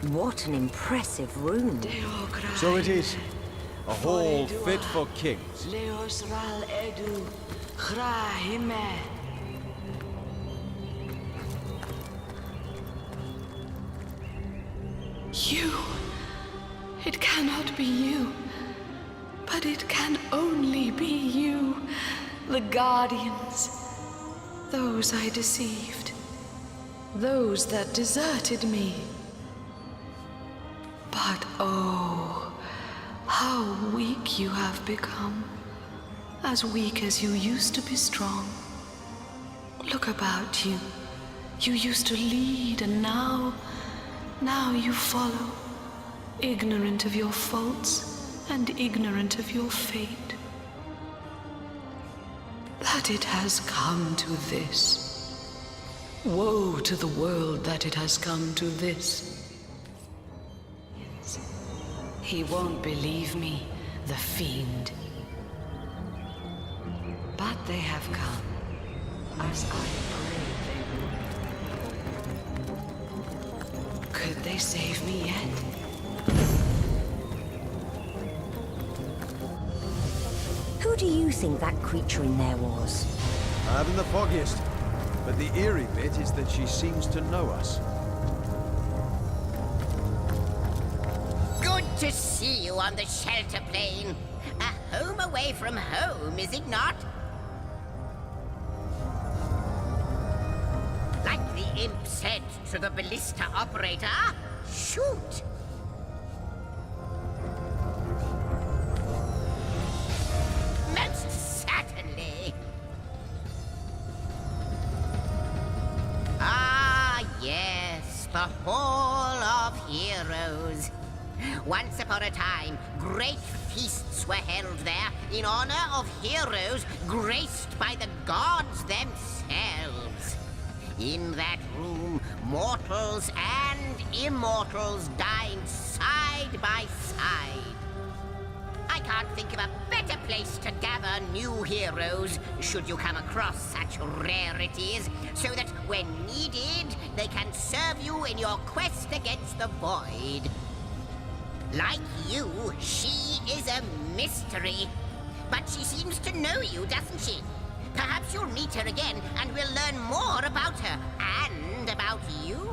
What an impressive room. So it is. A hall fit for kings. You. It cannot be you. But it can only be you. The Guardians. Those I deceived. Those that deserted me. But oh, how weak you have become. As weak as you used to be strong. Look about you. You used to lead, and now you follow. Ignorant of your faults, and ignorant of your fate. That it has come to this. Woe to the world that it has come to this. He won't believe me, the fiend. But they have come, as I prayed they would. Could they save me yet? Who do you think that creature in there was? I haven't the foggiest. But the eerie bit is that she seems to know us. Good to see you on the shelter plane. A home away from home, is it not? Like the imp said to the ballista operator, shoot! Most certainly. Ah, yes, the Hall of Heroes. Once upon a time, great feasts were held there in honor of heroes graced by the gods themselves. In that room, mortals and immortals dined side by side. I can't think of a better place to gather new heroes, should you come across such rarities, so that when needed, they can serve you in your quest against the void. Like you, she is a mystery. But she seems to know you, doesn't she? Perhaps you'll meet her again, and we'll learn more about her, and about you.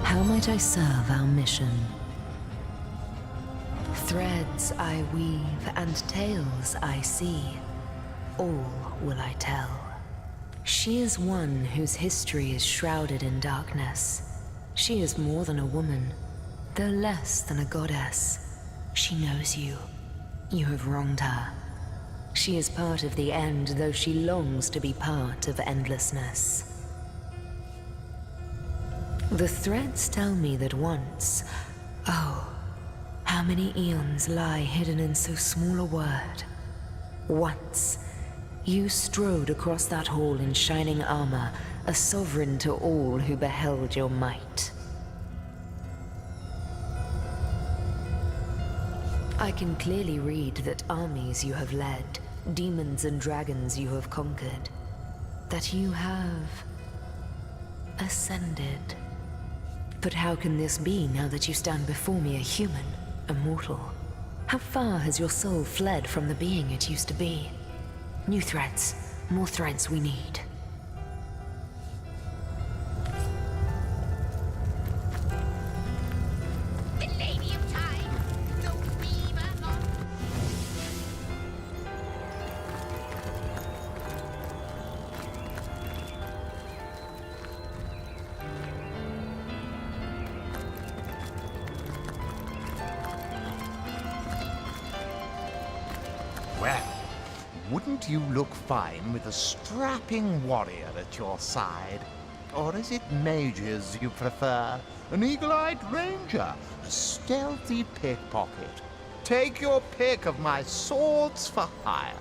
How might I serve our mission? Threads I weave and tales I see, all will I tell. She is one whose history is shrouded in darkness. She is more than a woman, though less than a goddess. She knows you. You have wronged her. She is part of the end, though she longs to be part of endlessness. The threads tell me that once, oh, how many eons lie hidden in so small a word. Once, you strode across that hall in shining armor, a sovereign to all who beheld your might. I can clearly read that armies you have led, demons and dragons you have conquered, that you have ascended. But how can this be now that you stand before me a human, a mortal? How far has your soul fled from the being it used to be? New threads, more threads we need. The Lady of Time, the Weaver of... Well, wouldn't you look fine with a strapping warrior at your side? Or is it mages you prefer? An eagle-eyed ranger? A stealthy pickpocket? Take your pick of my swords for hire.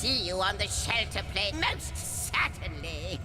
see you on the shelter plane. Most certainly.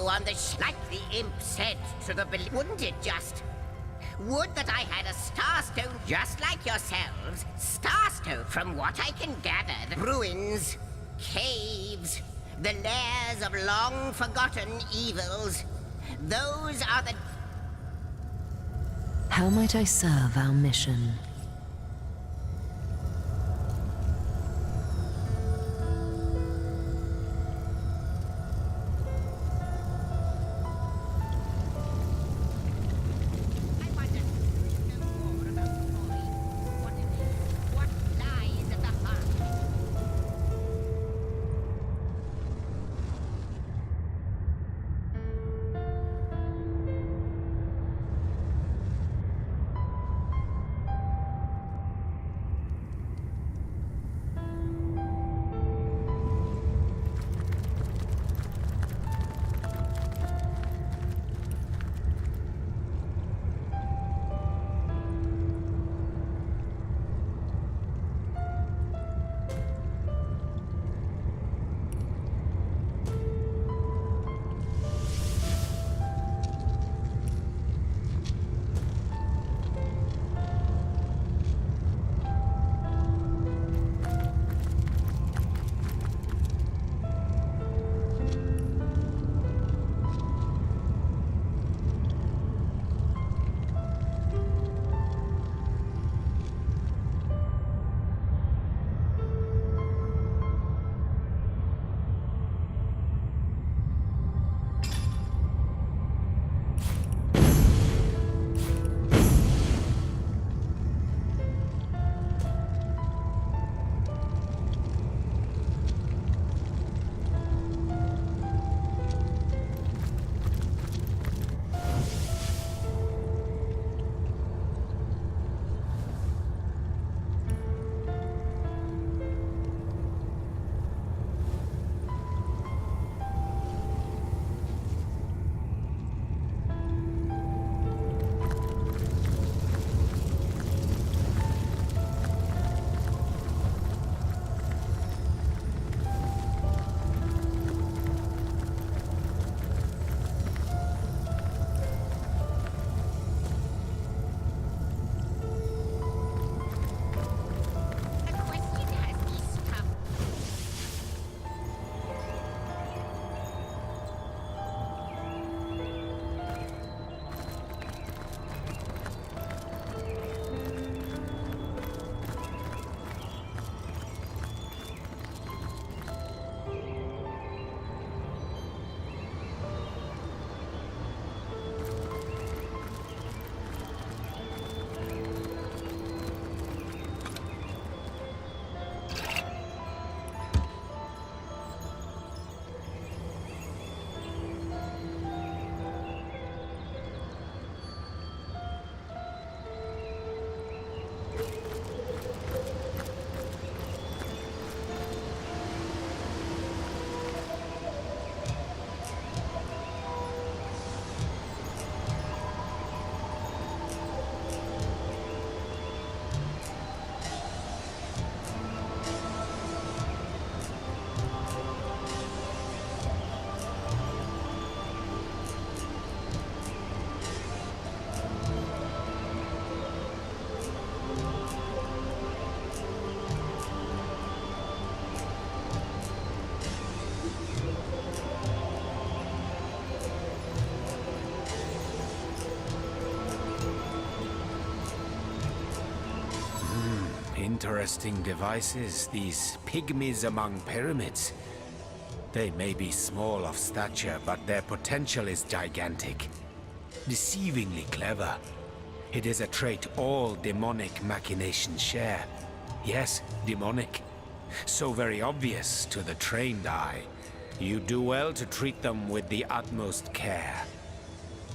On the like the imp said to the wouldn't it just? Would that I had a starstone just like yourselves. Starstone, from what I can gather, the ruins, caves, the lairs of long-forgotten evils. Those are the... How might I serve our mission? Interesting devices, these pygmies among pyramids. They may be small of stature, but their potential is gigantic. Deceivingly clever. It is a trait all demonic machinations share. Yes, demonic. So very obvious to the trained eye. You do well to treat them with the utmost care.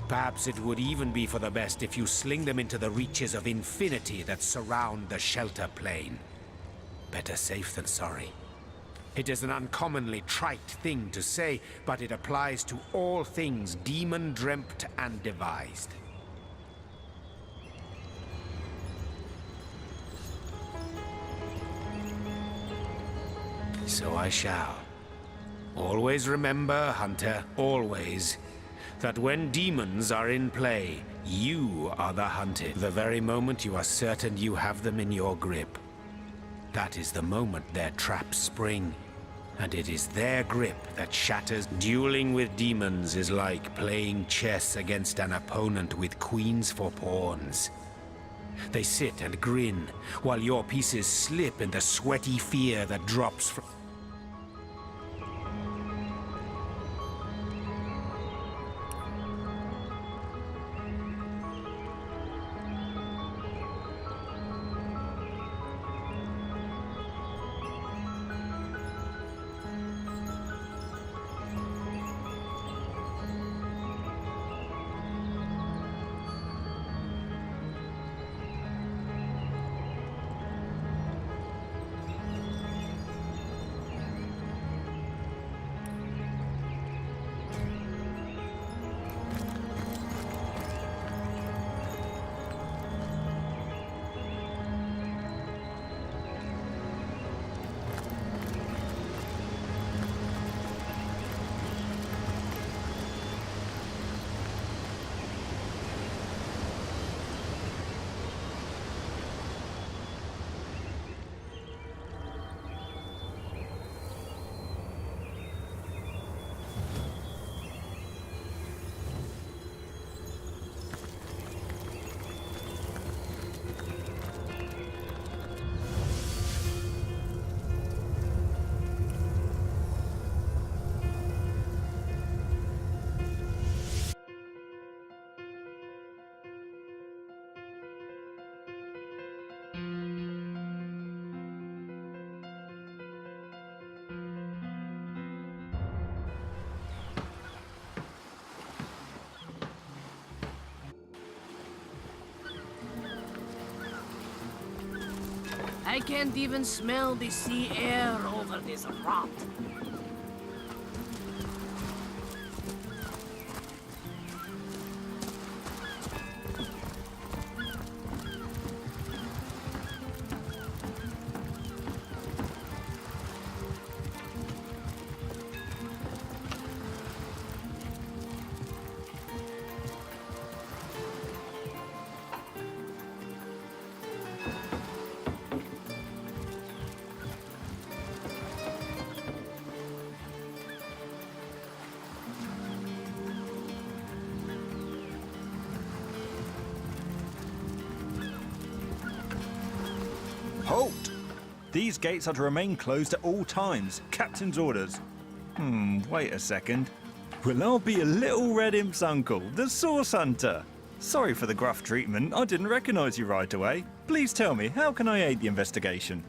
Perhaps it would even be for the best if you sling them into the reaches of infinity that surround the shelter plane. Better safe than sorry. It is an uncommonly trite thing to say, but it applies to all things demon-dreamt and devised. So I shall. Always remember, Hunter, always, that when demons are in play, you are the hunted. The very moment you are certain you have them in your grip. That is the moment their traps spring, and it is their grip that shatters. Dueling with demons is like playing chess against an opponent with queens for pawns. They sit and grin, while your pieces slip in the sweaty fear that drops from... I can't even smell the sea air over this rot. Halt! These gates are to remain closed at all times. Captain's orders. Wait a second. Well, I'll be a little red imp's uncle, the Source Hunter. Sorry for the gruff treatment. I didn't recognize you right away. Please tell me, how can I aid the investigation?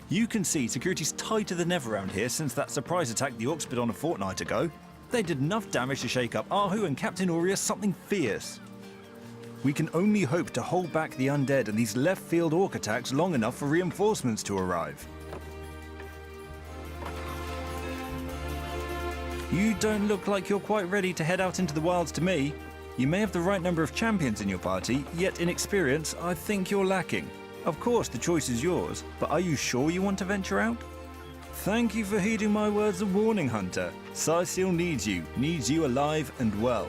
You can see security's tighter than ever around here since that surprise attack the Orcs did on a fortnight ago. They did enough damage to shake up Ahu and Captain Aureus something fierce. We can only hope to hold back the undead and these left-field orc attacks long enough for reinforcements to arrive. You don't look like you're quite ready to head out into the wilds to me. You may have the right number of champions in your party, yet in experience, I think you're lacking. Of course, the choice is yours, but are you sure you want to venture out? Thank you for heeding my words of warning, Hunter. Cysil needs you alive and well.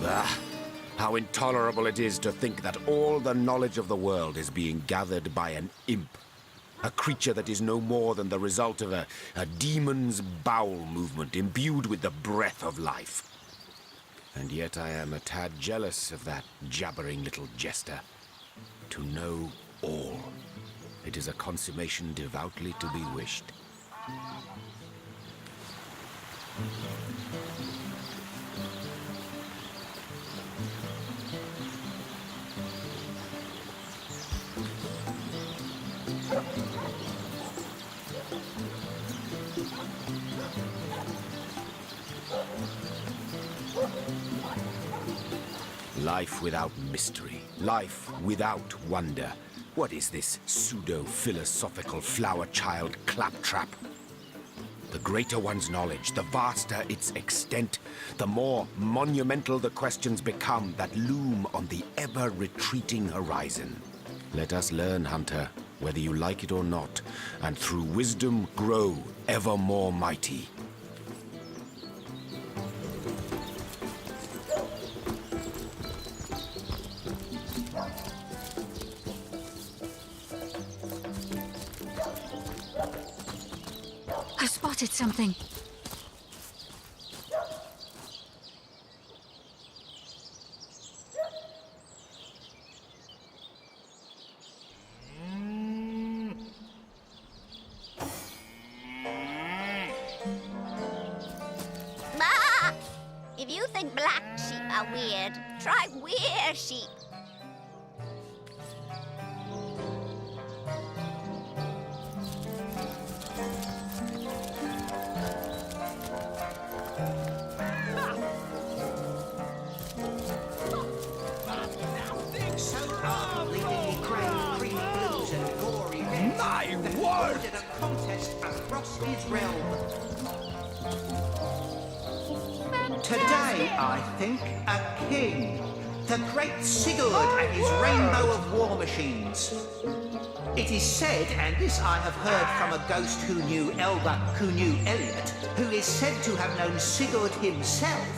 Ah, how intolerable it is to think that all the knowledge of the world is being gathered by an imp. A creature that is no more than the result of a demon's bowel movement imbued with the breath of life. And yet I am a tad jealous of that jabbering little jester. To know all. It is a consummation devoutly to be wished. Life without mystery. Life without wonder. What is this pseudo-philosophical flower-child claptrap? The greater one's knowledge, the vaster its extent, the more monumental the questions become that loom on the ever-retreating horizon. Let us learn, Hunter, whether you like it or not, and through wisdom grow ever more mighty. I spotted something. Bah! If you think black sheep are weird, try weir sheep. So unbelievably grey, creamy blues and gory reds. My word! Ordered a contest across his realm. Today, I think, a king. The great Sigurd and his rainbow of war machines. It is said, and this I have heard from a ghost who knew Elliot, who is said to have known Sigurd himself,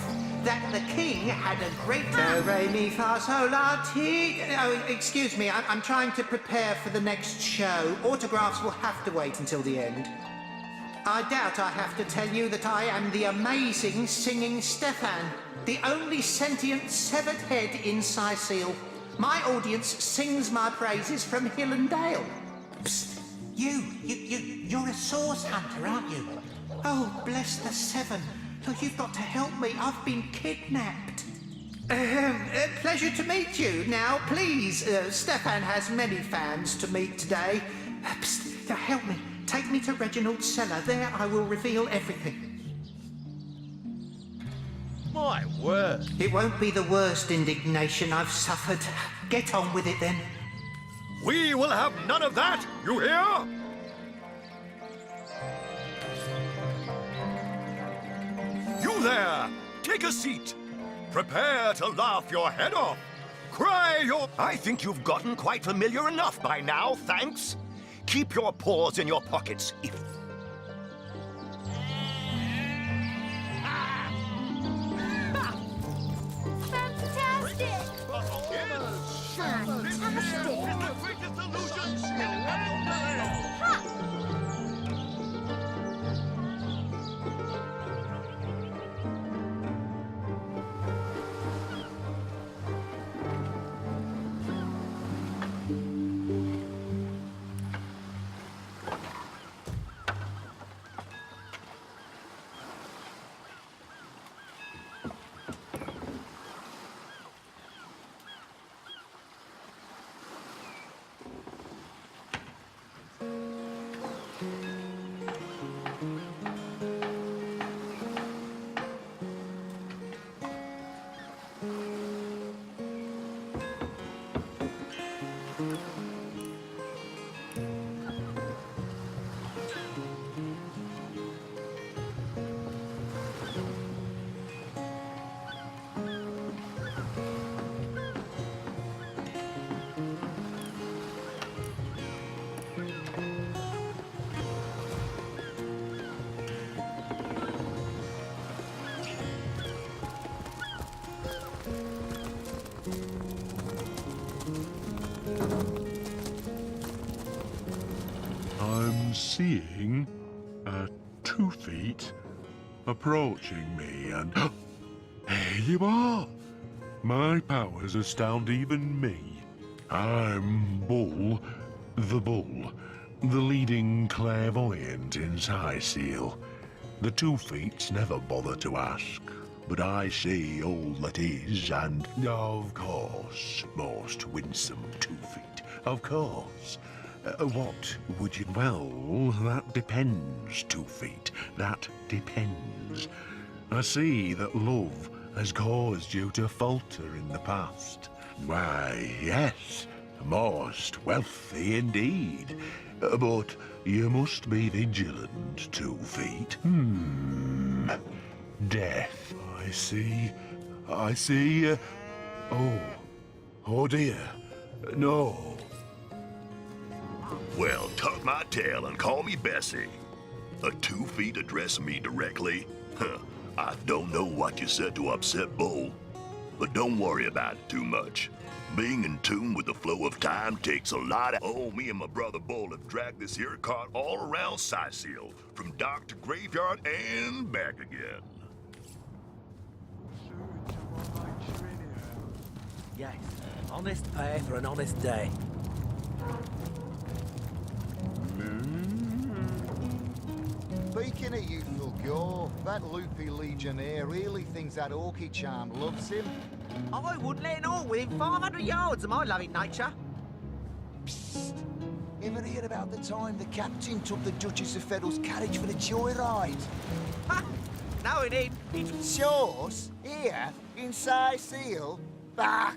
that the king had a great... Do, re, mi, fa, sol, la, ti... Oh, excuse me, I'm trying to prepare for the next show. Autographs will have to wait until the end. I doubt I have to tell you that I am the amazing singing Stefan, the only sentient severed head in Sicile. My audience sings my praises from hill and dale. Psst, you're a source hunter, aren't you? Oh, bless the seven. Look, you've got to help me. I've been kidnapped. Pleasure to meet you. Now, please, Stefan has many fans to meet today. Psst, help me. Take me to Reginald's cellar. There I will reveal everything. My word. It won't be the worst indignation I've suffered. Get on with it, then. We will have none of that, you hear? You there! Take a seat. Prepare to laugh your head off. Cry your... I think you've gotten quite familiar enough by now, thanks. Keep your paws in your pockets if... Fantastic! seeing 2 feet approaching me, and here you are. My powers astound even me. I'm Bull, the leading clairvoyant in Seal. The 2 feets never bother to ask, but I see all that is, and of course, most winsome 2 feet, of course. What would you... Well, that depends, 2 feet. That depends. I see that love has caused you to falter in the past. Why, yes, most wealthy indeed. But you must be vigilant, 2 feet. Death, I see. Oh dear. No. Well, tuck my tail and call me Bessie. A 2 feet addressing me directly? Huh, I don't know what you said to upset Bull. But don't worry about it too much. Being in tune with the flow of time takes a lot of... Oh, me and my brother Bull have dragged this here cart all around Seal, from dock to graveyard and back again. Yes, honest pay for an honest day. Speaking of youthful gore, that loopy legionnaire really thinks that orky charm loves him. I wouldn't let it all within 500 yards of my loving nature. Psst! Ever heard about the time the captain took the Duchess of Feddle's carriage for the joyride? Ha! No, indeed. Shores? Here? In Seal? Bah!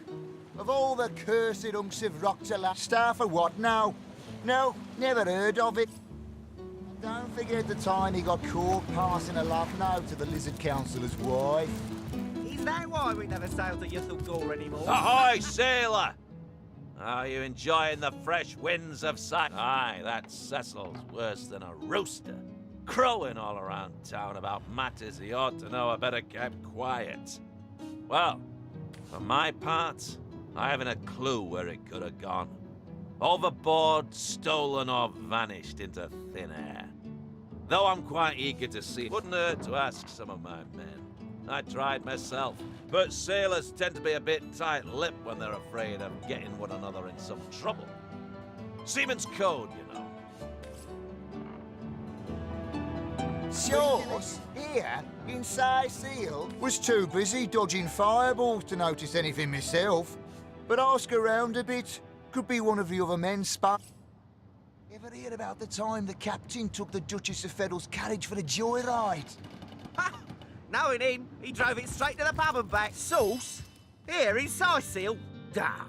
Of all the cursed hunks of rock to la... Star for what now? No, never heard of it. Don't forget the time he got caught passing a love note to the Lizard Councillor's wife. Is that why we never sail to Yuthel Gore anymore? Ahoy, sailor! Are you enjoying the fresh winds of sight? Aye, that Cecil's worse than a rooster. Crowing all around town about matters he ought to know are better kept quiet. Well, for my part, I haven't a clue where it could have gone. Overboard, stolen, or vanished into thin air. Though I'm quite eager to see, wouldn't hurt to ask some of my men. I tried myself, but sailors tend to be a bit tight-lipped when they're afraid of getting one another in some trouble. Seaman's code, you know. Shores? Here? In Seal? Was too busy dodging fireballs to notice anything myself. But ask around a bit. Could be one of the other men's spot. Ever hear about the time the captain took the Duchess of Feddle's carriage for the joyride? Ha! No, indeed. He drove it straight to the pub and back. Sauce? Here in Seal? Ah,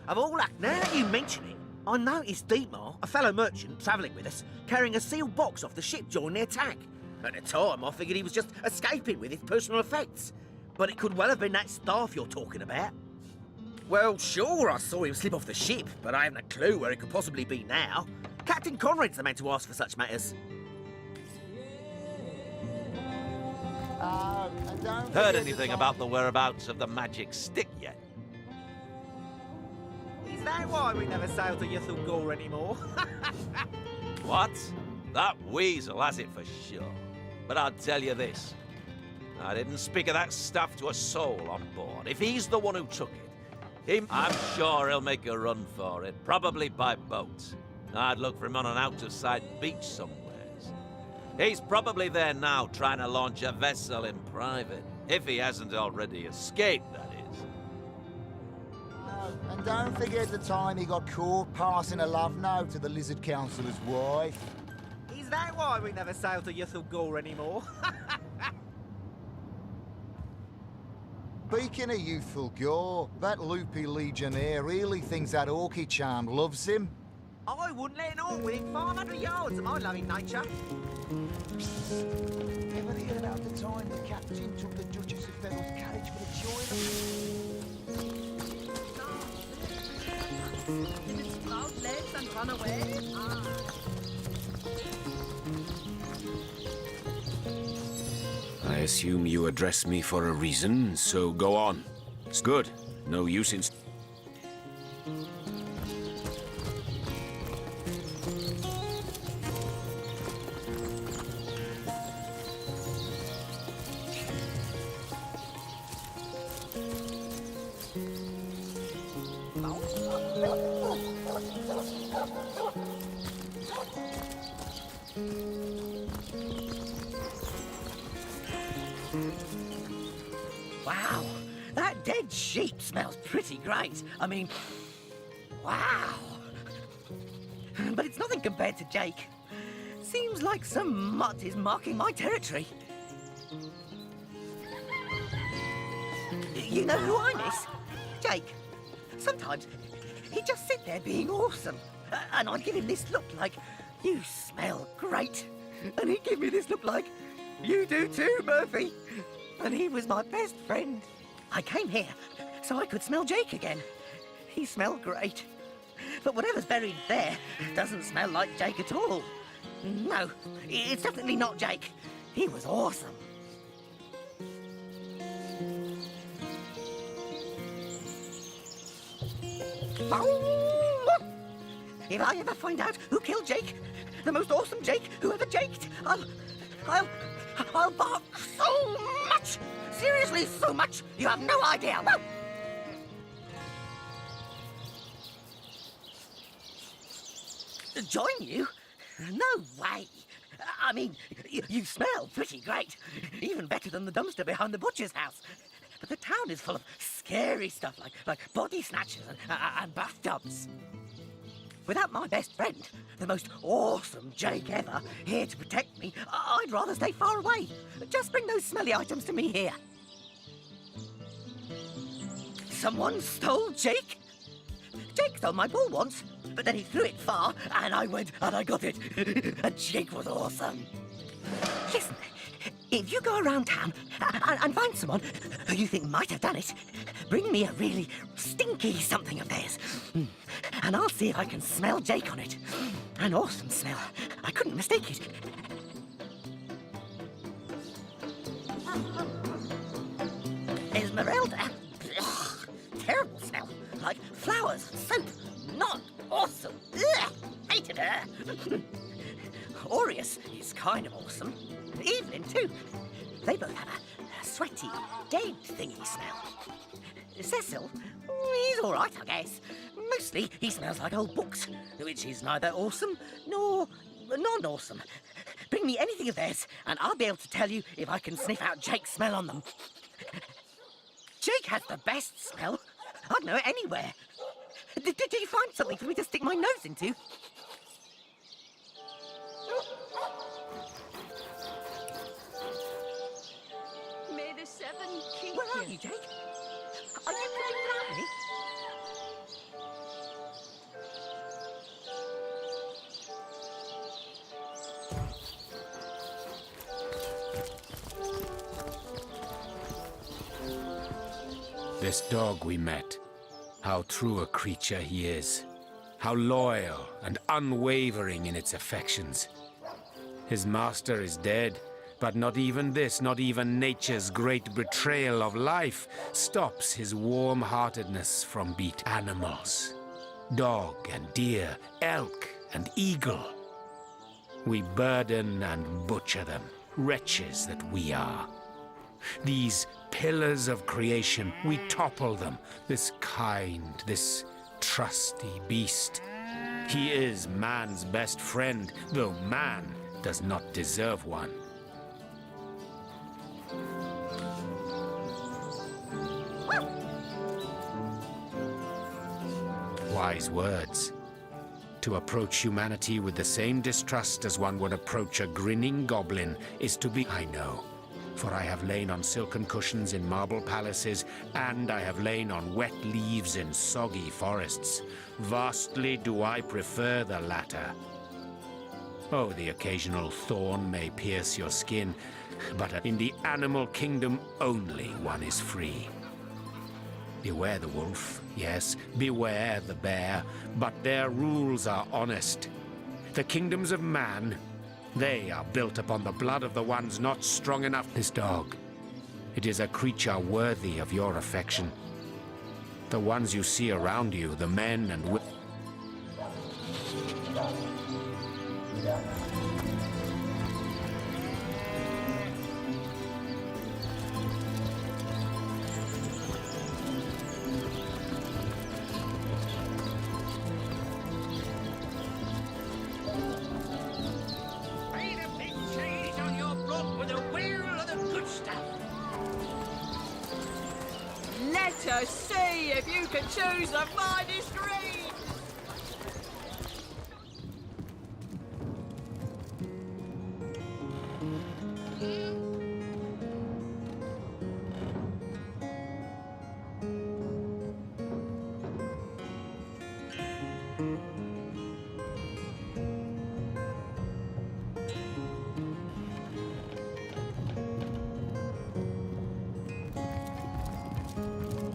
of all that, now that you mention it, I noticed Dietmar, a fellow merchant travelling with us, carrying a sealed box off the ship during the attack. At the time, I figured he was just escaping with his personal effects. But it could well have been that staff you're talking about. Well, sure, I saw him slip off the ship, but I haven't a clue where it could possibly be now. Captain Conrad's the man to ask for such matters. And don't Heard anything about the whereabouts of the magic stick yet? Is that why we never sail to Yuthel Gore anymore? What? That weasel has it for sure. But I'll tell you this. I didn't speak of that stuff to a soul on board. If he's the one who took it, I'm sure he'll make a run for it, probably by boat. I'd look for him on an out-of-sight beach somewheres. He's probably there now trying to launch a vessel in private, if he hasn't already escaped, that is. And don't forget the time he got caught passing a love note to the Lizard Councillor's wife. Is that why we never sail to Yuthel Gore anymore? Speaking of youthful gore, that loopy legionnaire really thinks that orky charm loves him. I wouldn't let it all within 500 yards of my loving nature. Ever hear about the time the captain took the Duchess of Feddle's carriage for the joyride? Did it sprout legs and run away? I assume you address me for a reason, so go on. It's good. No use in... Wow, that dead sheep smells pretty great. I mean, wow. But it's nothing compared to Jake. Seems like some mutt is marking my territory. You know who I miss? Jake. Sometimes he'd just sit there being awesome. And I'd give him this look like, you smell great. And he'd give me this look like, you do too, Murphy. And he was my best friend. I came here so I could smell Jake again. He smelled great. But whatever's buried there doesn't smell like Jake at all. No, it's definitely not Jake. He was awesome. If I ever find out who killed Jake, the most awesome Jake who ever jaked, I'll bark so much! Seriously, so much! You have no idea! Join you? No way! I mean, you smell pretty great. Even better than the dumpster behind the butcher's house. But the town is full of scary stuff like body snatchers and bathtubs. Without my best friend, the most awesome Jake ever, here to protect me, I'd rather stay far away. Just bring those smelly items to me here. Someone stole Jake? Jake stole my ball once, but then he threw it far, and I went and I got it. And Jake was awesome. Listen, if you go around town and find someone who you think might have done it, bring me a really stinky something of theirs. And I'll see if I can smell Jake on it. An awesome smell. I couldn't mistake it. Esmeralda? Ugh, terrible smell. Like flowers, soap. Not awesome. Ugh, hated her. Aureus is kind of awesome. Evelyn, too. They both have a sweaty, dead thingy smell. Cecil, he's all right, I guess. Mostly, he smells like old books, which is neither awesome nor non-awesome. Bring me anything of theirs, and I'll be able to tell you if I can sniff out Jake's smell on them. Jake has the best smell. I'd know it anywhere. Did you find something for me to stick my nose into? May the seven keep Where are you, Jake? Are you playing with me? This dog we met, how true a creature he is. How loyal and unwavering in its affections. His master is dead, but not even this, not even nature's great betrayal of life, stops his warm-heartedness from beat animals. Dog and deer, elk and eagle. We burden and butcher them, wretches that we are. These pillars of creation, we topple them, this kind, this trusty beast. He is man's best friend, though man does not deserve one. Wise words. To approach humanity with the same distrust as one would approach a grinning goblin is to be... I know, for I have lain on silken cushions in marble palaces, and I have lain on wet leaves in soggy forests. Vastly do I prefer the latter. Oh, the occasional thorn may pierce your skin, but in the animal kingdom only one is free. Beware the wolf, yes, beware the bear, but their rules are honest. The kingdoms of man, they are built upon the blood of the ones not strong enough. This dog, it is a creature worthy of your affection. The ones you see around you, the men and women. Made a big change on your block with a wheel of the good stuff. to see if you can choose the finest reed.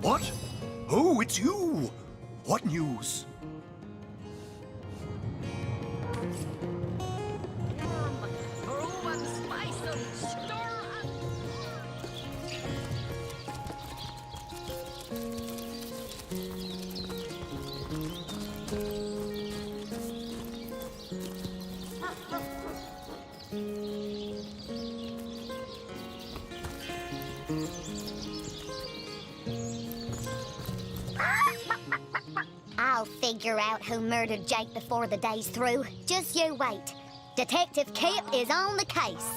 What? Oh, it's you! What news? Brew and spice and stir and... I'll figure out who murdered Jake before the day's through. Just you wait. Detective Kip is on the case.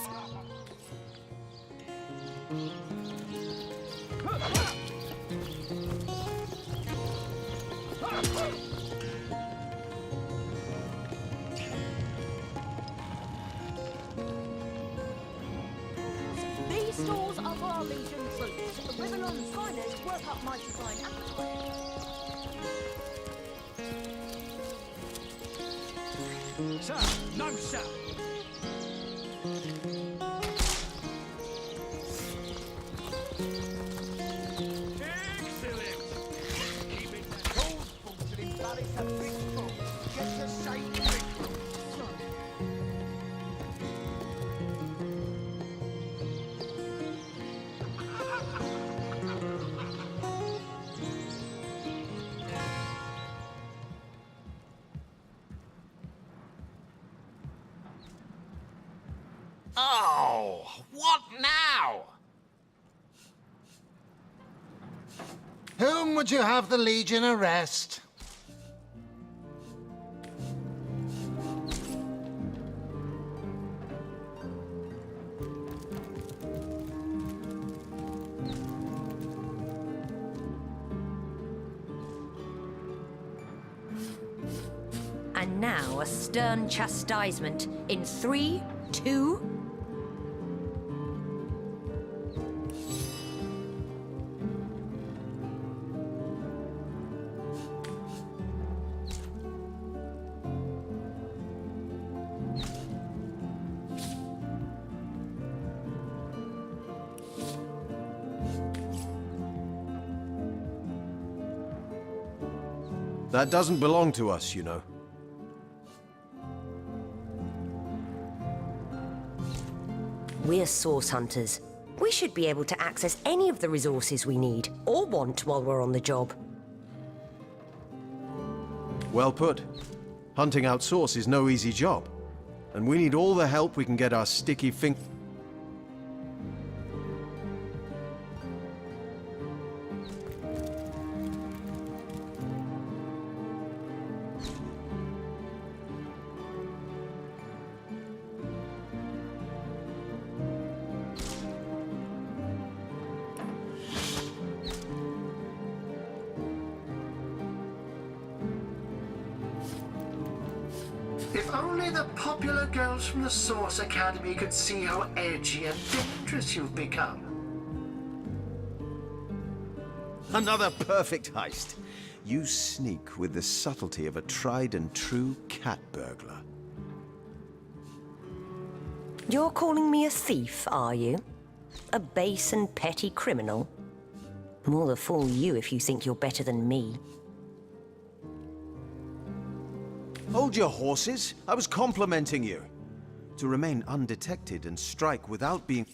These stores are for our legion troops. Riverland's finest work up mighty fine appetite. Sir, no, sir. Excellent! Keep it that cold food till it bloody a big full. Just the same ritual. Oh, what now? Whom would you have the Legion arrest? And now a stern chastisement in 3, 2... That doesn't belong to us, you know. We're source hunters. We should be able to access any of the resources we need, or want, while we're on the job. Well put. Hunting out source is no easy job. And we need all the help we can get our sticky fingers. If only the popular girls from the Source Academy could see how edgy and dangerous you've become. Another perfect heist. You sneak with the subtlety of a tried and true cat burglar. You're calling me a thief, are you? A base and petty criminal? More the fool you if you think you're better than me. Hold your horses. I was complimenting you. To remain undetected and strike without being...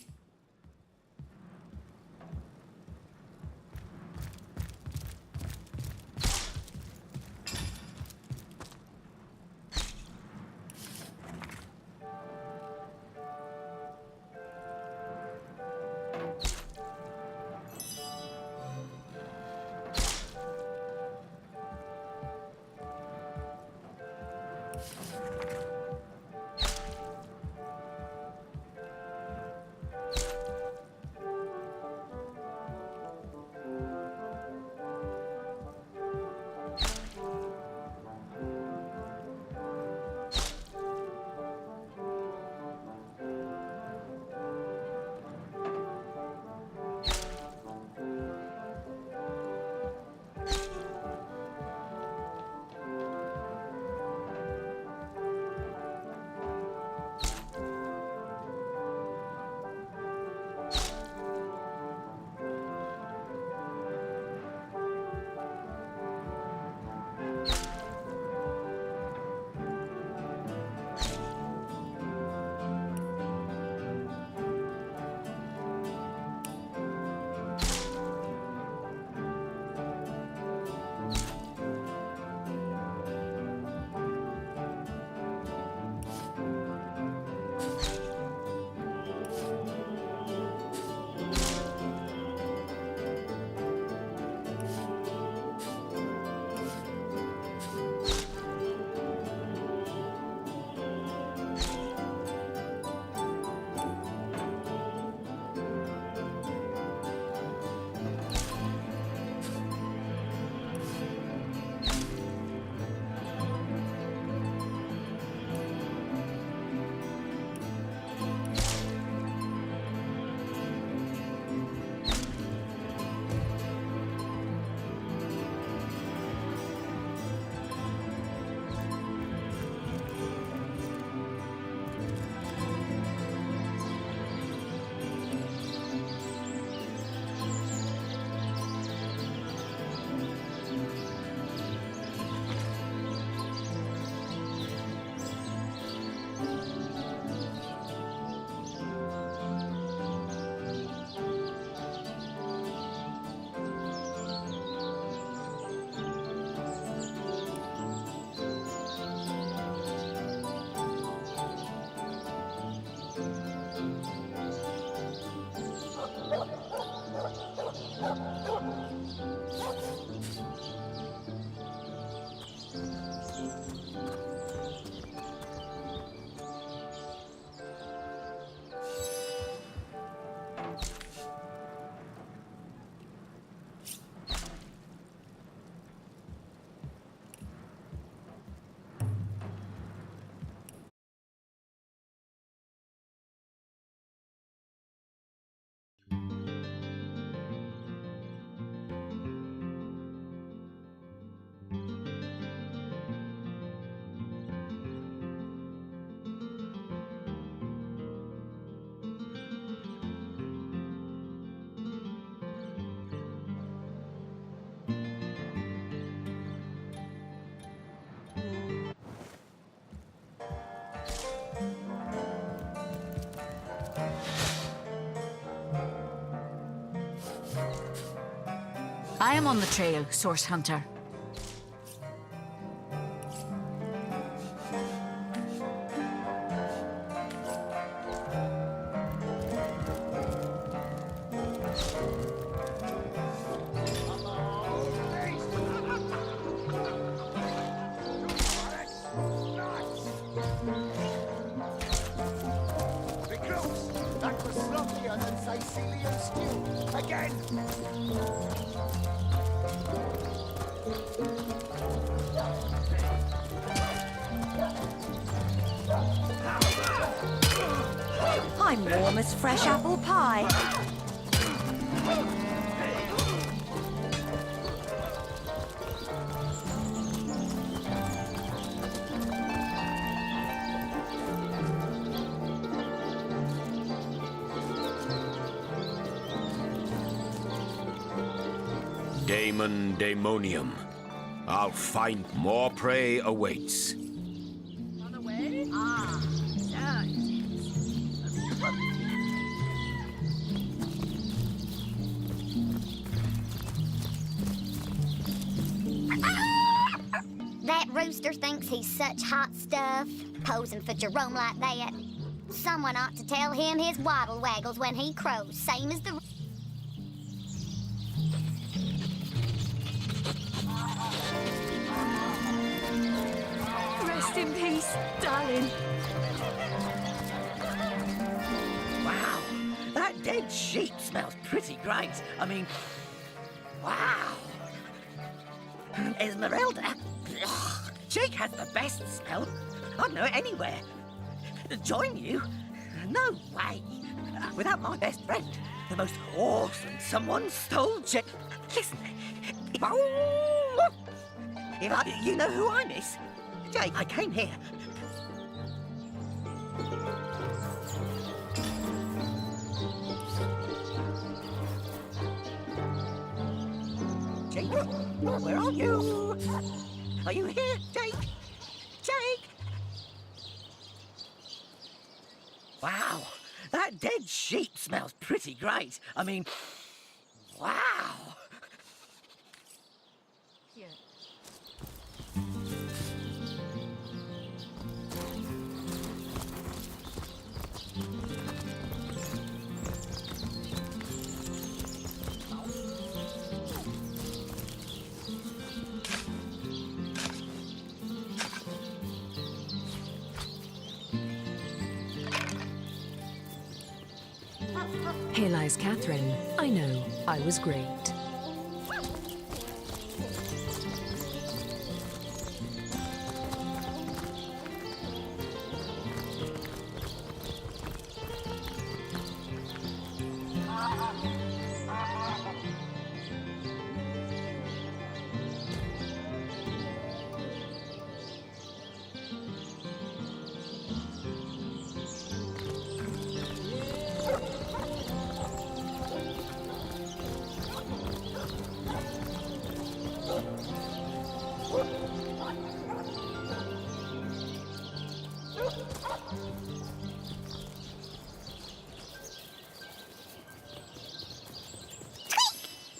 I am on the trail, Source Hunter. That was sloppier than Sicilian stew. Again! I'm warm as fresh apple pie. Daemon Daemonium. I'll find more prey awaits. On the way? Ah, so it is. That rooster thinks he's such hot stuff, posing for Jerome like that. Someone ought to tell him his waddle waggles when he crows, same as the... Rest in peace, darling. Wow, that dead sheep smells pretty great. I mean, wow. Esmeralda, Jake has the best smell. I'd know it anywhere. Join you? No way. Without my best friend, the most awesome someone stole Jake. Listen, you know who I miss? Jake, I came here. Jake, where are you? Are you here, Jake? Jake? Wow, that dead sheep smells pretty great. I mean, wow. Here. Here lies Catherine. I know, I was great.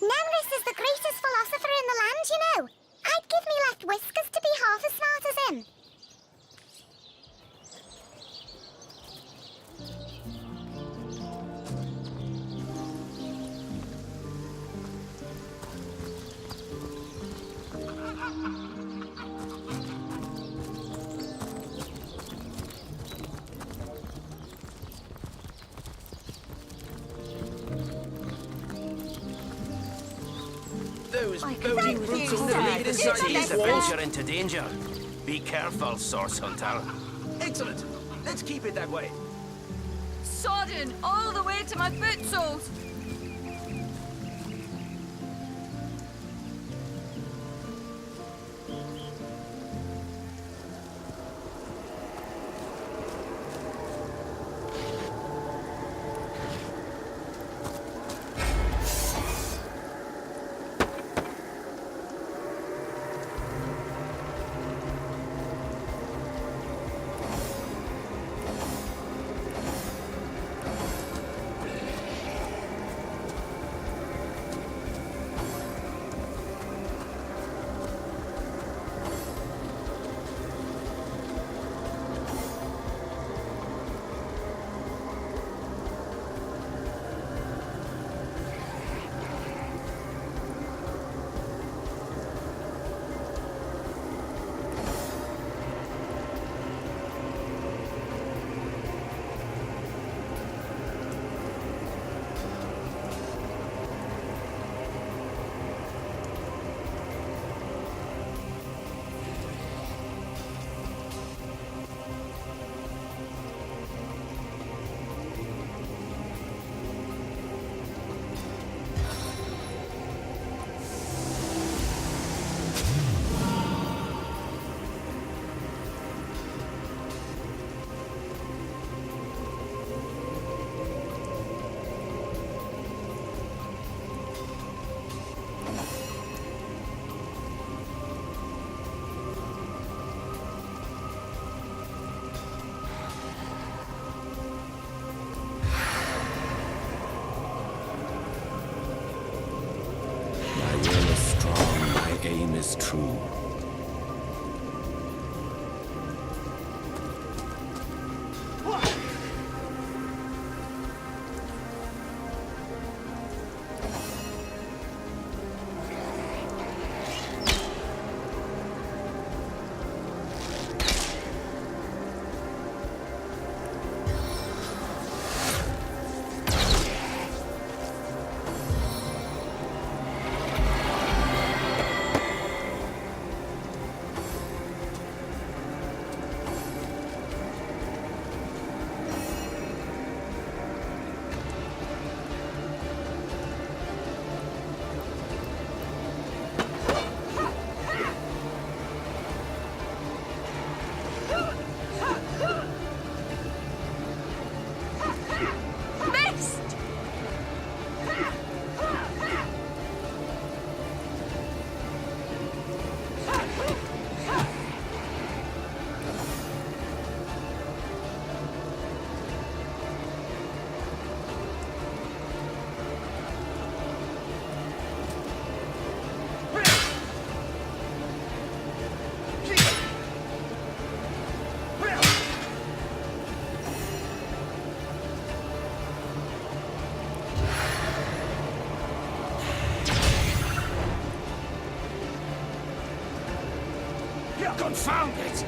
Nemrys is the greatest philosopher in the land, you know. I'd give me left whiskers to be half as smart as him. Those I boating could brutes use will that. lead us It's into the the best. venture into danger. Be careful, Source Hunter. Excellent. Let's keep it that way. Sodden all the way to my foot soles. aim is true. Confound it!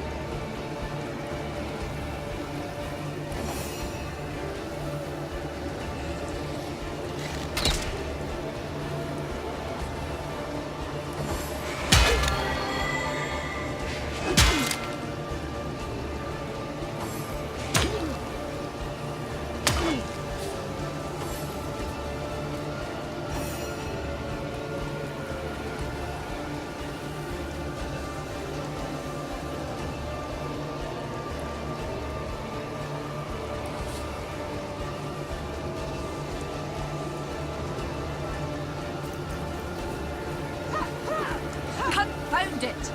Confound it!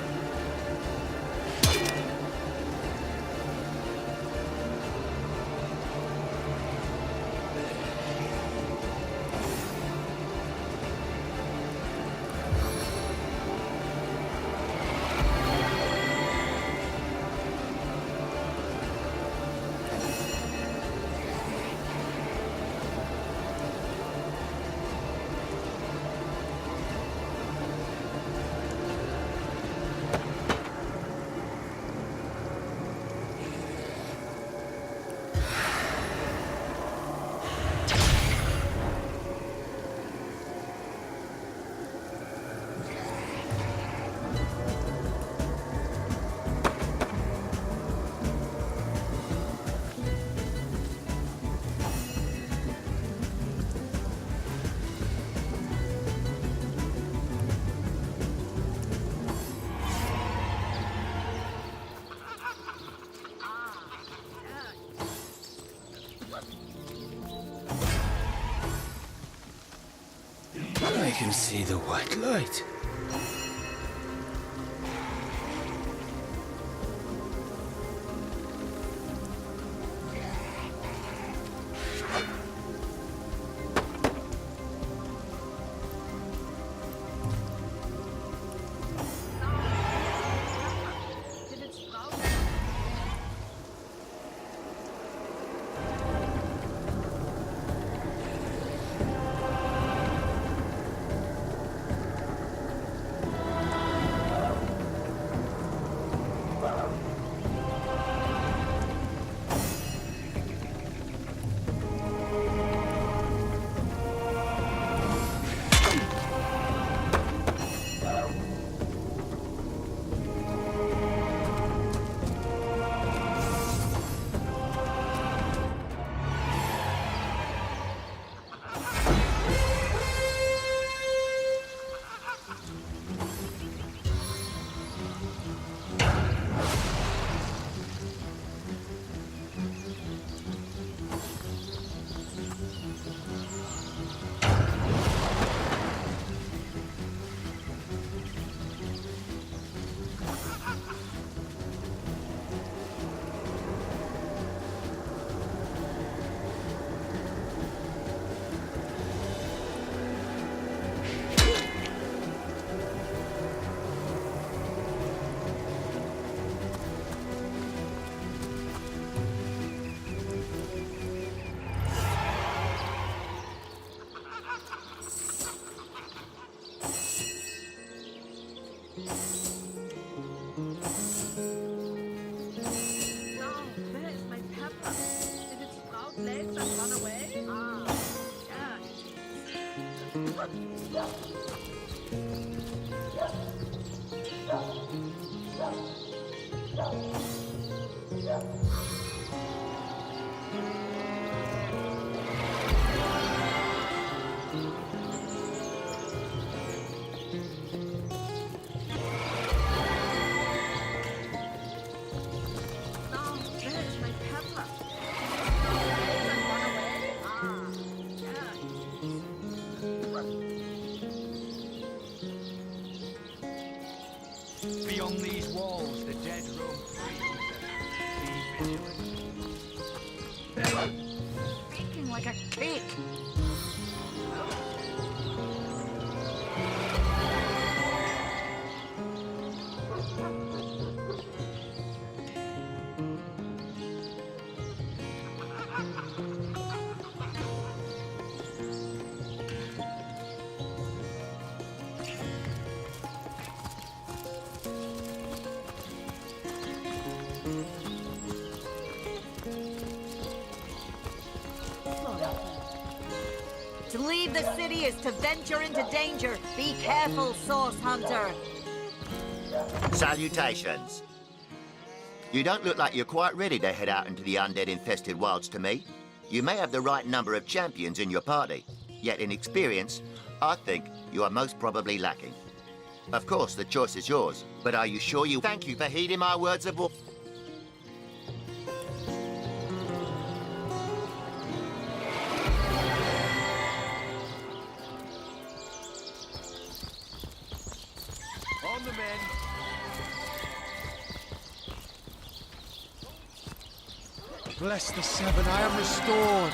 I can see the white light. Beyond these walls, the dead roam free. Be vigilant. Baking like a cake. To leave the city is to venture into danger. Be careful, Source Hunter. Salutations. You don't look like you're quite ready to head out into the undead-infested wilds to me. You may have the right number of champions in your party, yet in experience, I think you are most probably lacking. Of course, the choice is yours, but are you sure you... Thank you for heeding my words of... On the men. Bless the Seven, I am restored.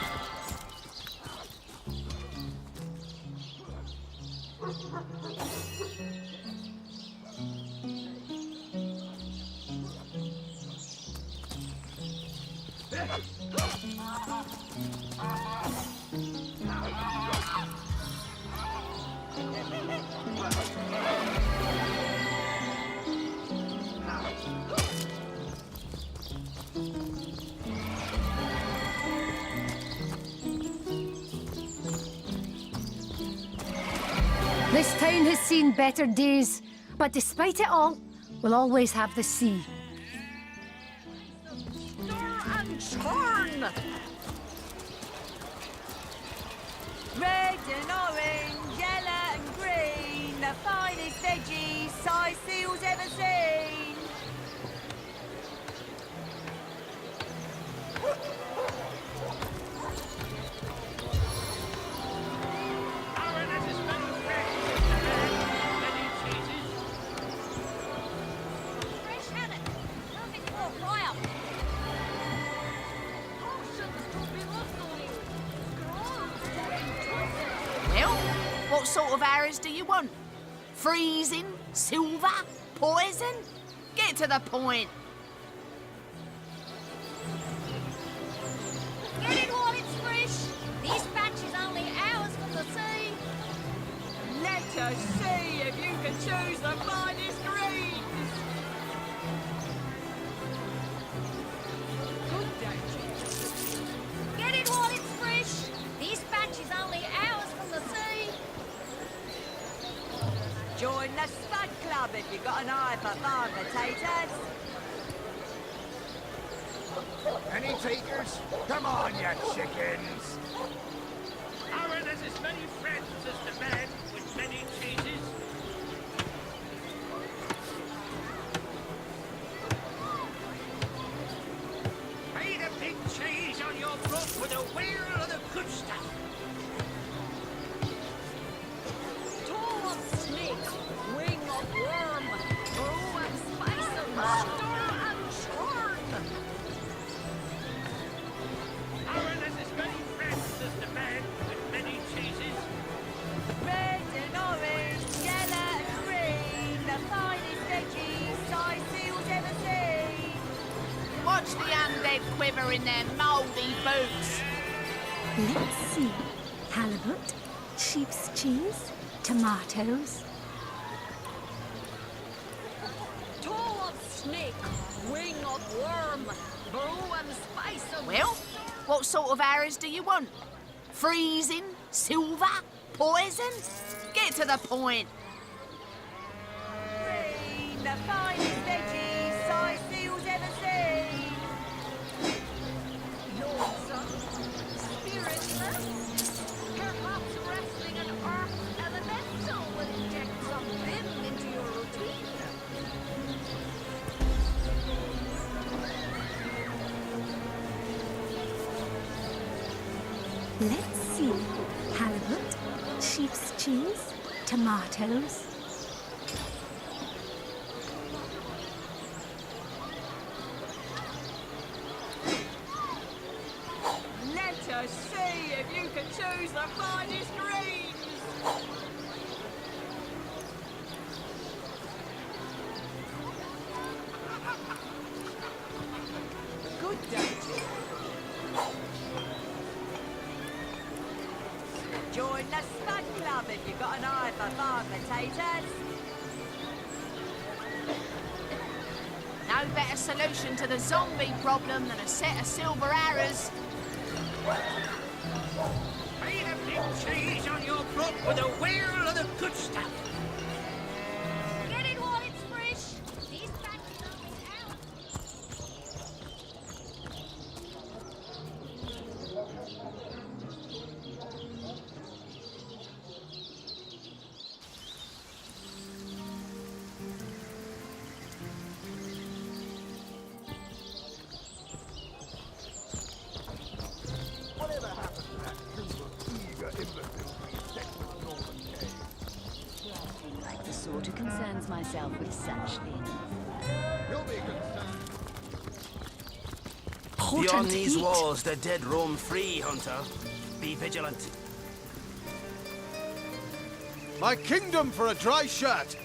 This town has seen better days, but despite it all, we'll always have the sea. And churn! Red and orange, yellow and green, the finest veggies size seals ever seen. What sort of arrows do you want? Freezing? Silver? Poison? Get to the point. Get it while it's fresh. This batch is only hours from the sea. Let us see if you can choose the finest greens. Good day. Get it while it's fresh. This batch is only hours from the sea. Join the Spud Club if you've got an eye for farm potatoes. Any takers? Come on, you chickens! Our there's as many friends as the man with many cheeses. Made a big cheese on your book with a wheel of the good stuff. Toe of snake, wing of worm, brew and spice and stir and churn. Our there's as many friends as the man with many cheeses. Red and orange, yellow and green, the finest veggies size seals ever seen. Watch the undead quiver in their mouldy boots. Let's see. Halibut, sheep's cheese, tomatoes. Toe of snake, wing of worm, brew and spice and... Well, what sort of arrows do you want? Freezing? Silver? Poison? Get to the point. Green, the finest veggies size seals ever seen. Lawson, spiritless. Perhaps wrestling an earth elemental will inject some vim into your routine. Let's see. Halibut, sheep's cheese, tomatoes. Let us see if you can choose the finest greens. Good day. Join the Spud Club if you've got an eye for farm potatoes. No better solution to the zombie problem than a set of silver arrows. Feed a big cheese on your foot with a wheel of the good stuff. Get it while it's fresh. These batches only out. Whatever happened to that group of eager imbeciles we set with Northern Cave? Nothing like the sort who concerns myself with such things. You'll be concerned. Beyond these walls, the dead roam free, Hunter. Be vigilant. My kingdom for a dry shirt!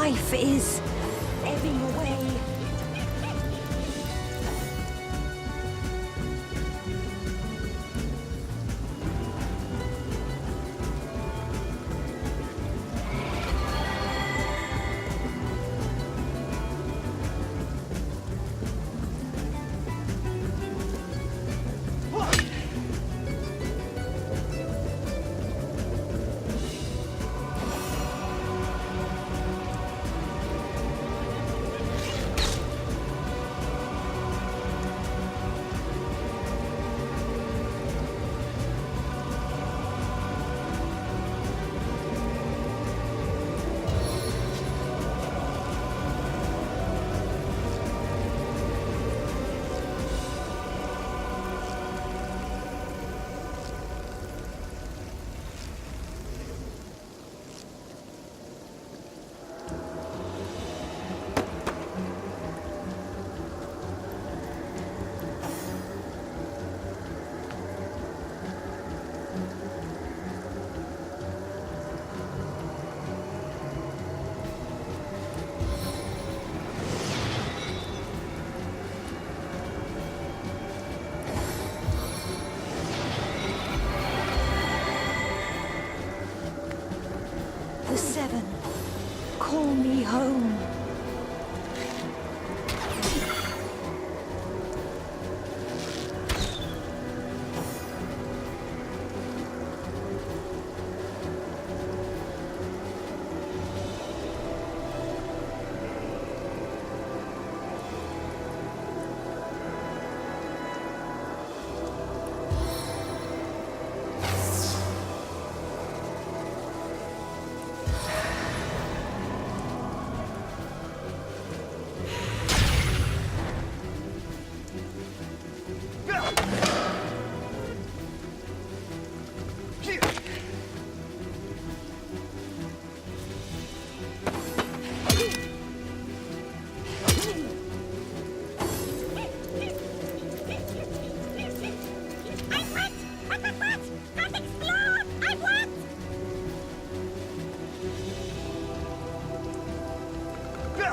life is ebbing away. The Seven, call me home.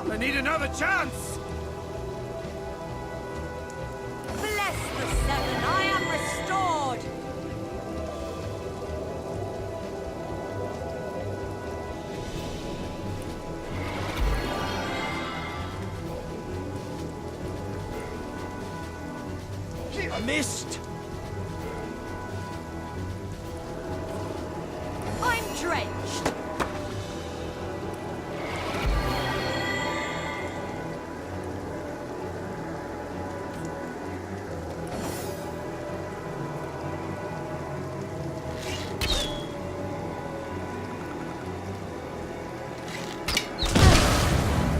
I need another chance! Bless the Seven, I am restored! Missed! I'm drenched!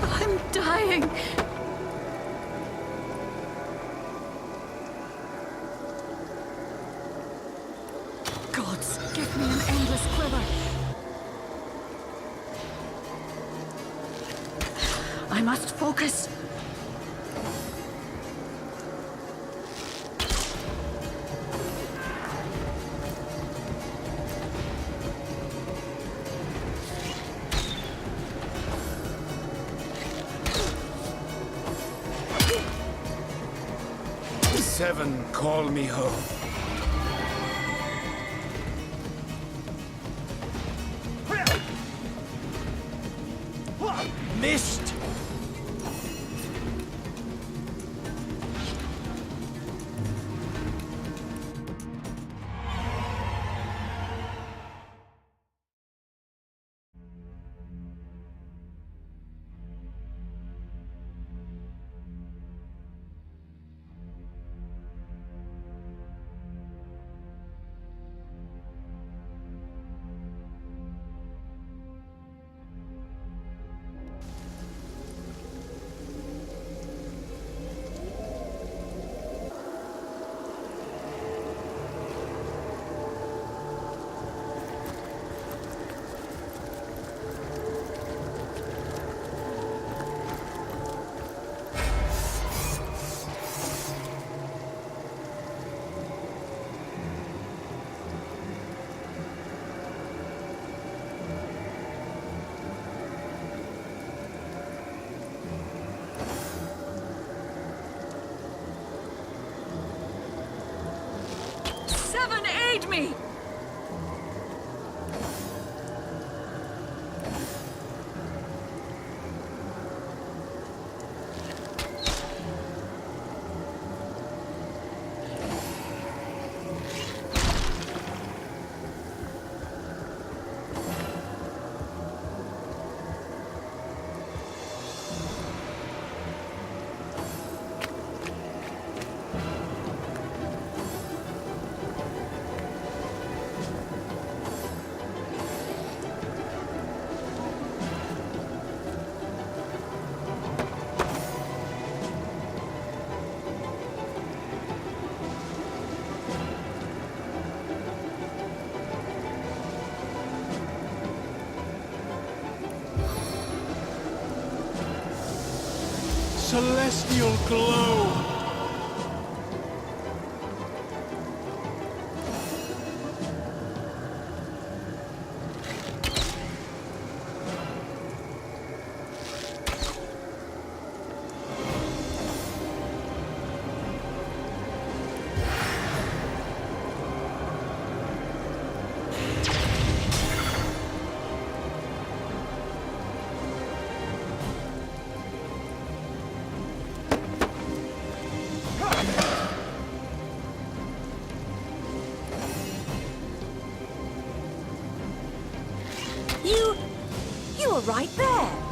I'm dying. Gods, give me an endless quiver. I must focus. Seven, call me home. Missed! Aid me! Celestial glow! You were right there.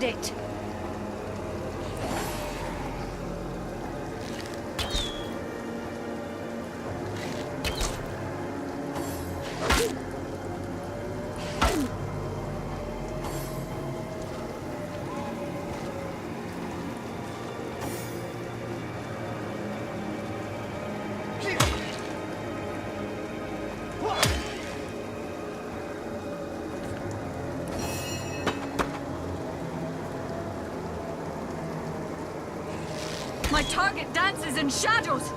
Confound it! My target dances in shadows!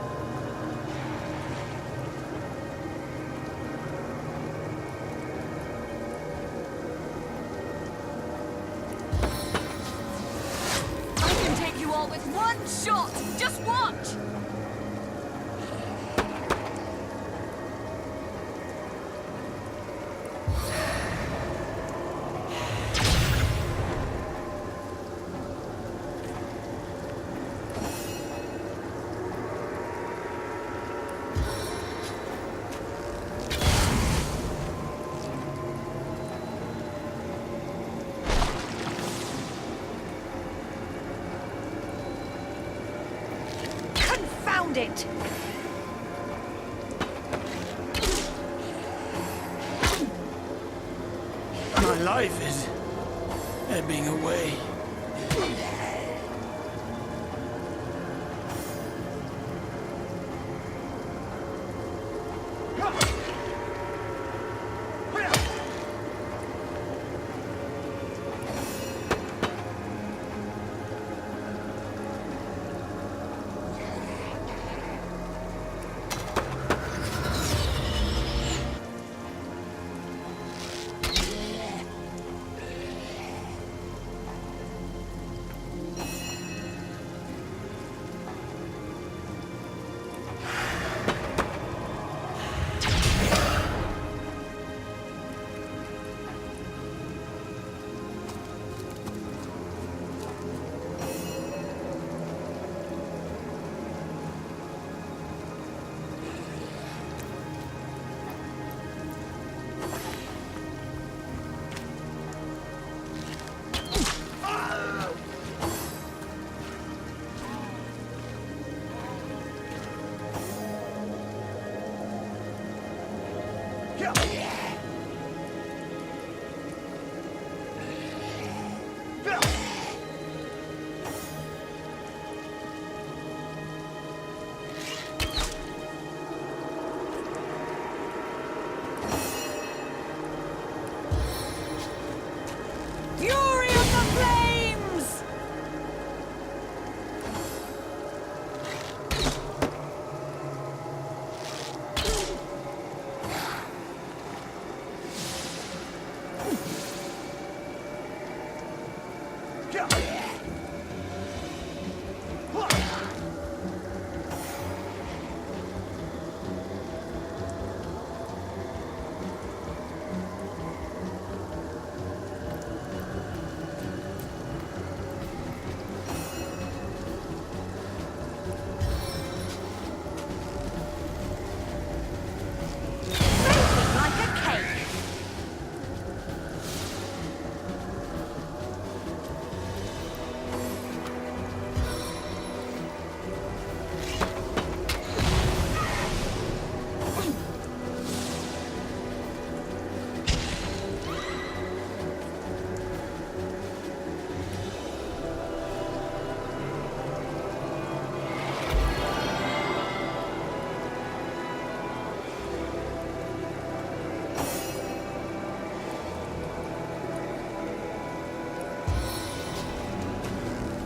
I can take you all with one shot! Just watch! Confound it! My life is ebbing away. Fury of the flames! Like a cake!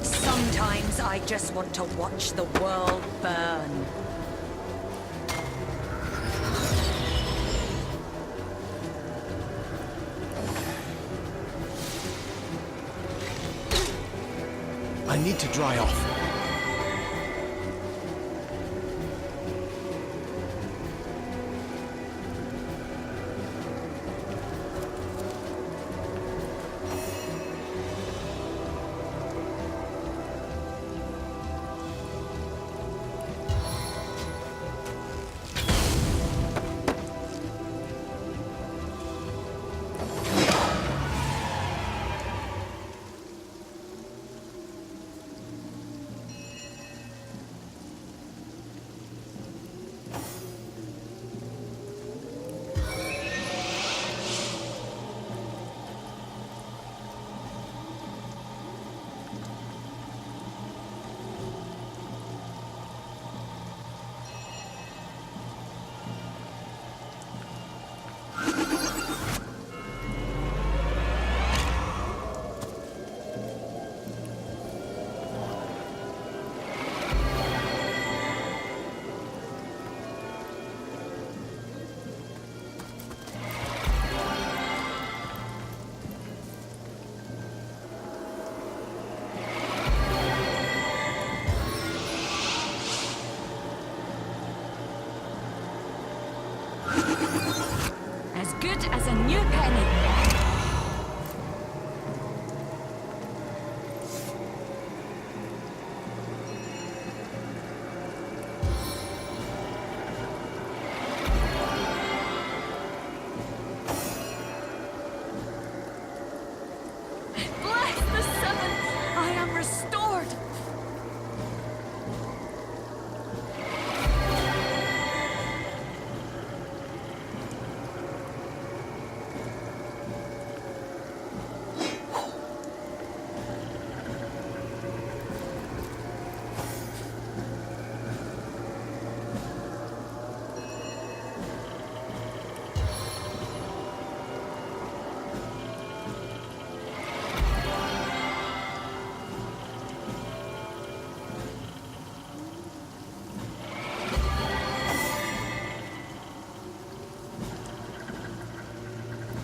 Sometimes I just want to watch the world burn. I need to dry off. good as a new penny. Bless the seven! I am restored!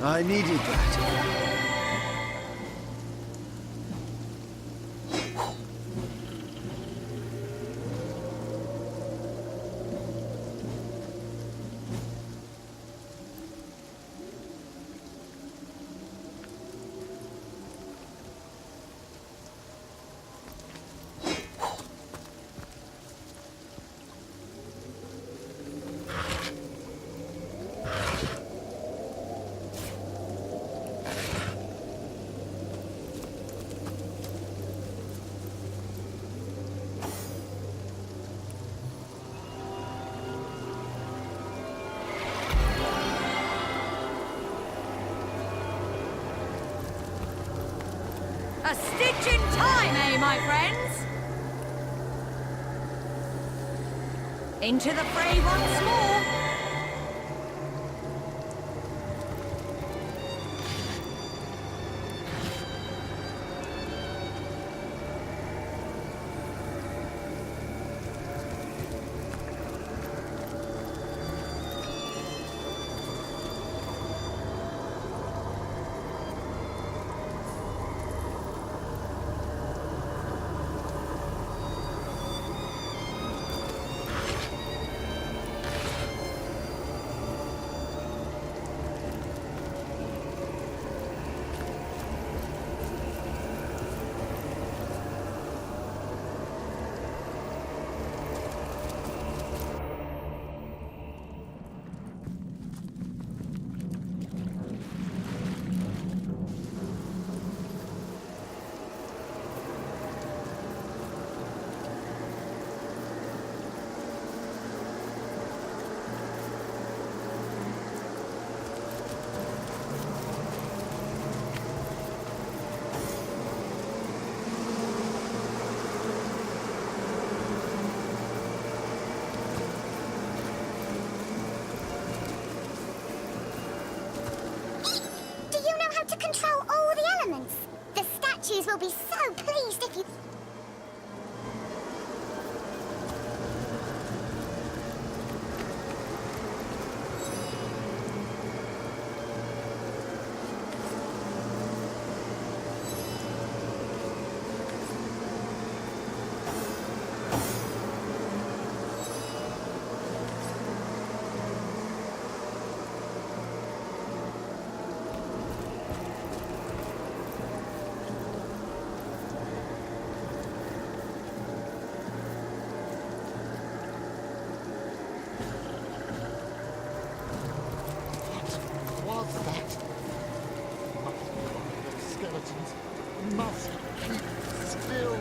I needed that. A stitch in time, eh, my friends? Into the fray once more. To control all the elements. The statues will be so pleased if you... Was that? Must be one of those skeletons. Must keep still.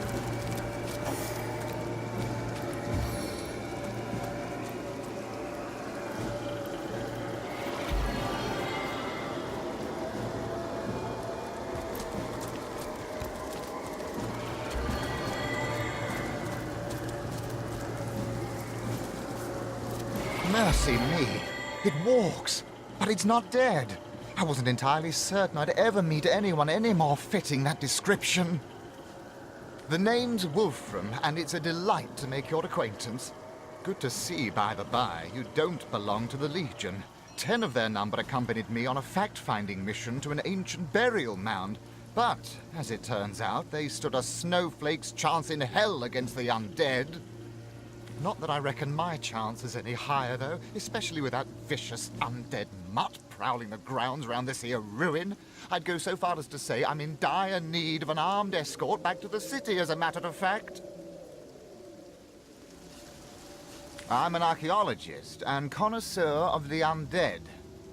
Mercy me. It walks. But it's not dead. I wasn't entirely certain I'd ever meet anyone any more fitting that description. The name's Wolfram, and it's a delight to make your acquaintance. Good to see, by the by, you don't belong to the Legion. 10 of their number accompanied me on a fact-finding mission to an ancient burial mound. But, as it turns out, they stood a snowflake's chance in hell against the undead. Not that I reckon my chance is any higher, though, especially with that vicious undead smut prowling the grounds around this here ruin. I'd go so far as to say I'm in dire need of an armed escort back to the city, as a matter of fact. I'm an archaeologist and connoisseur of the undead.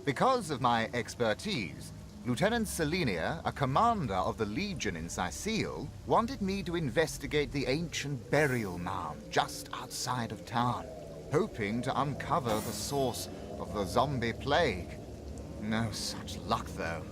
Because of my expertise, Lieutenant Selenia, a commander of the Legion in Sicile, wanted me to investigate the ancient burial mound just outside of town, hoping to uncover the source of the zombie plague. No such luck, though.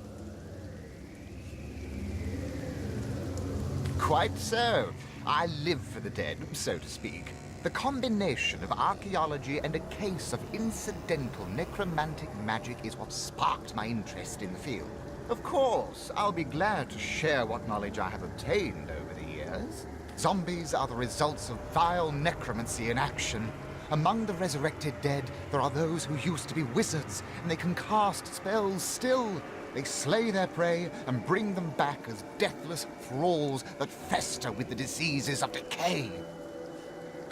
Quite so. I live for the dead, so to speak. The combination of archaeology and a case of incidental necromantic magic is what sparked my interest in the field. Of course, I'll be glad to share what knowledge I have obtained over the years. Zombies are the results of vile necromancy in action. Among the resurrected dead, there are those who used to be wizards, and they can cast spells still. They slay their prey and bring them back as deathless thralls that fester with the diseases of decay.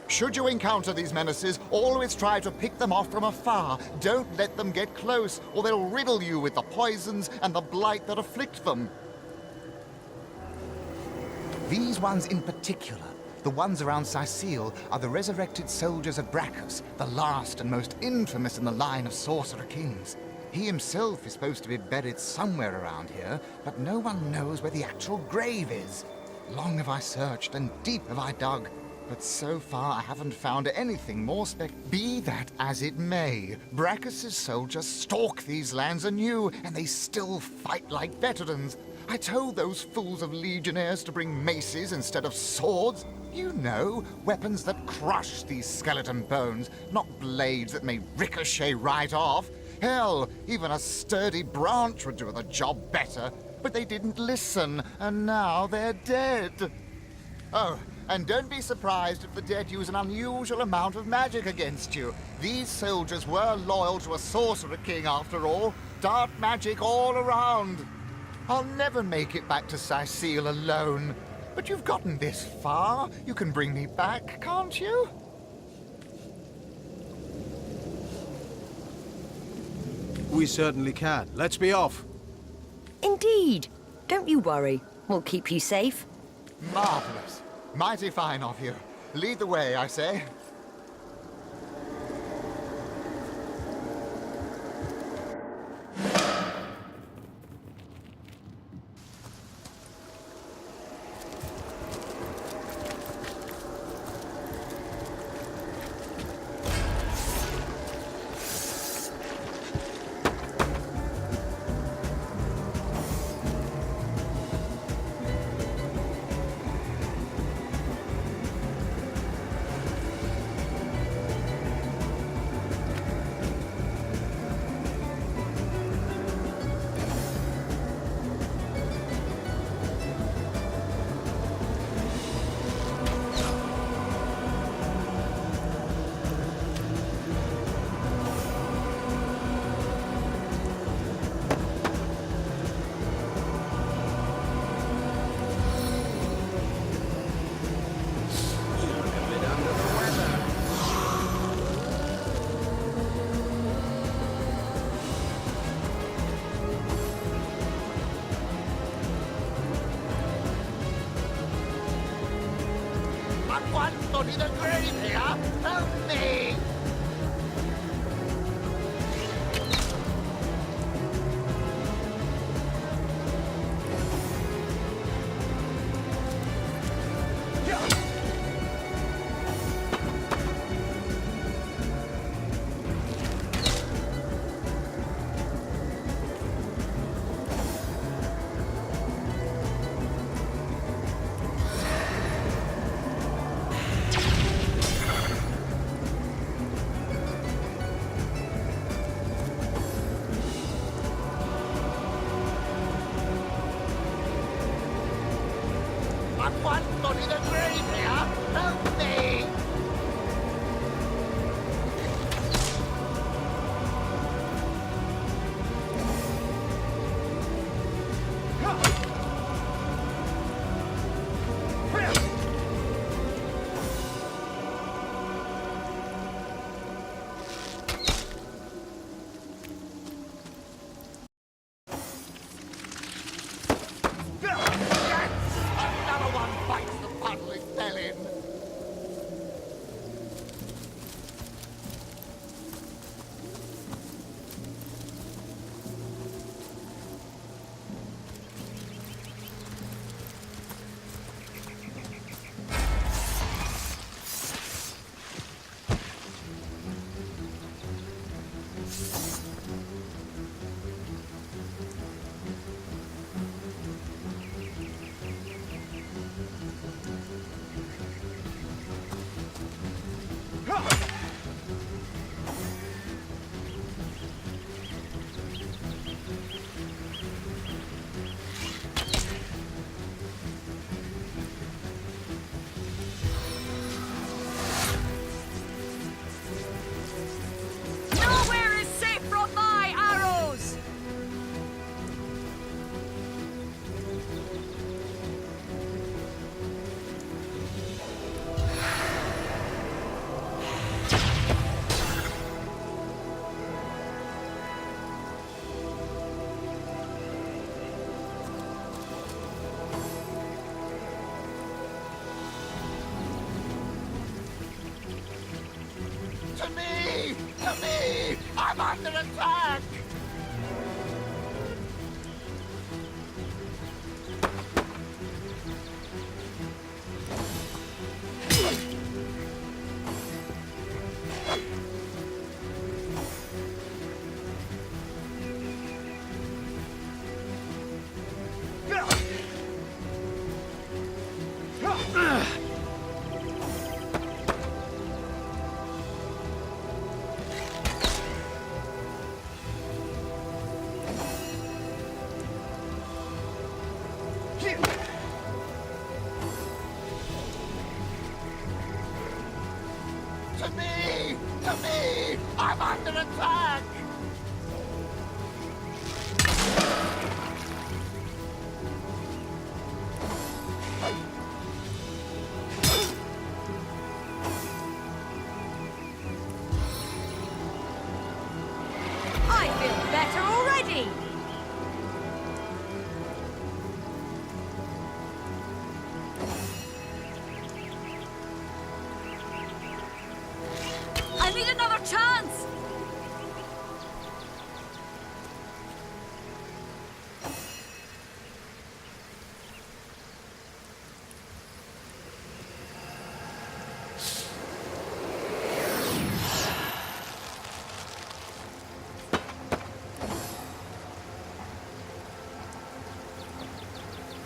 Should you encounter these menaces, always try to pick them off from afar. Don't let them get close, or they'll riddle you with the poisons and the blight that afflict them. These ones in particular, the ones around Sicile, are the resurrected soldiers of Brachus, the last and most infamous in the line of sorcerer kings. He himself is supposed to be buried somewhere around here, but no one knows where the actual grave is. Long have I searched, and deep have I dug, but so far I haven't found anything more Be that as it may, Brachus' soldiers stalk these lands anew, and they still fight like veterans. I told those fools of legionnaires to bring maces instead of swords. You know, weapons that crush these skeleton bones, not blades that may ricochet right off. Hell, even a sturdy branch would do the job better. But they didn't listen, and now they're dead. Oh, and don't be surprised if the dead use an unusual amount of magic against you. These soldiers were loyal to a sorcerer king, after all. Dark magic all around. I'll never make it back to Sicile alone. But you've gotten this far. You can bring me back, can't you? We certainly can. Let's be off. Indeed. Don't you worry. We'll keep you safe. Marvelous. Mighty fine of you. Lead the way, I say. Study the grave here. Help me! To me! To me! I'm under attack! To me! To me! I'm under attack! I feel better already! I need another chance!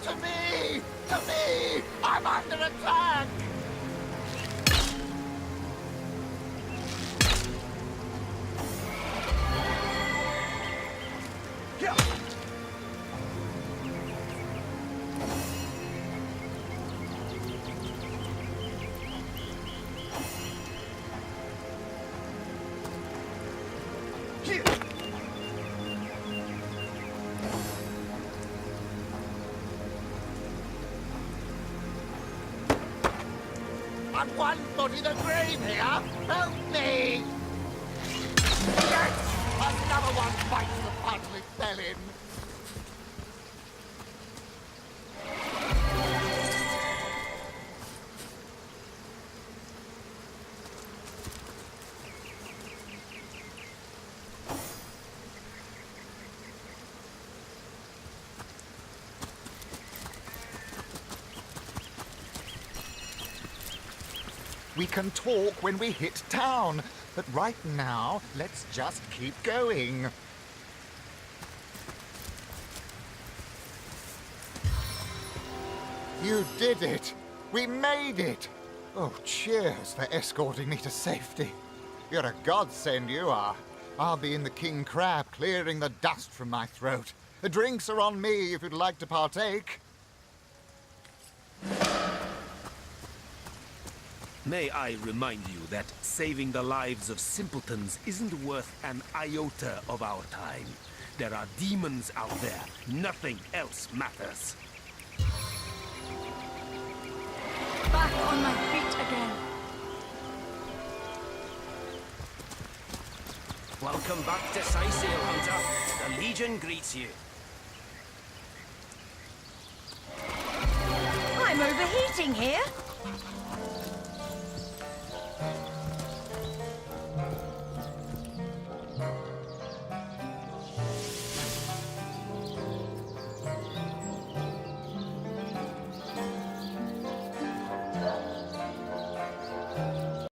To me! To me! I'm under attack! On one foot in the grave here! Help me! Yes! Another one bites the puddle it fell in! We can talk when we hit town, but right now, let's just keep going. You did it! We made it! Oh, cheers for escorting me to safety. You're a godsend, you are. I'll be in the King Crab, clearing the dust from my throat. The drinks are on me if you'd like to partake. May I remind you that saving the lives of simpletons isn't worth an iota of our time. There are demons out there. Nothing else matters. Back on my feet again. Welcome back to Scythian, Hunter. The Legion greets you. I'm overheating here.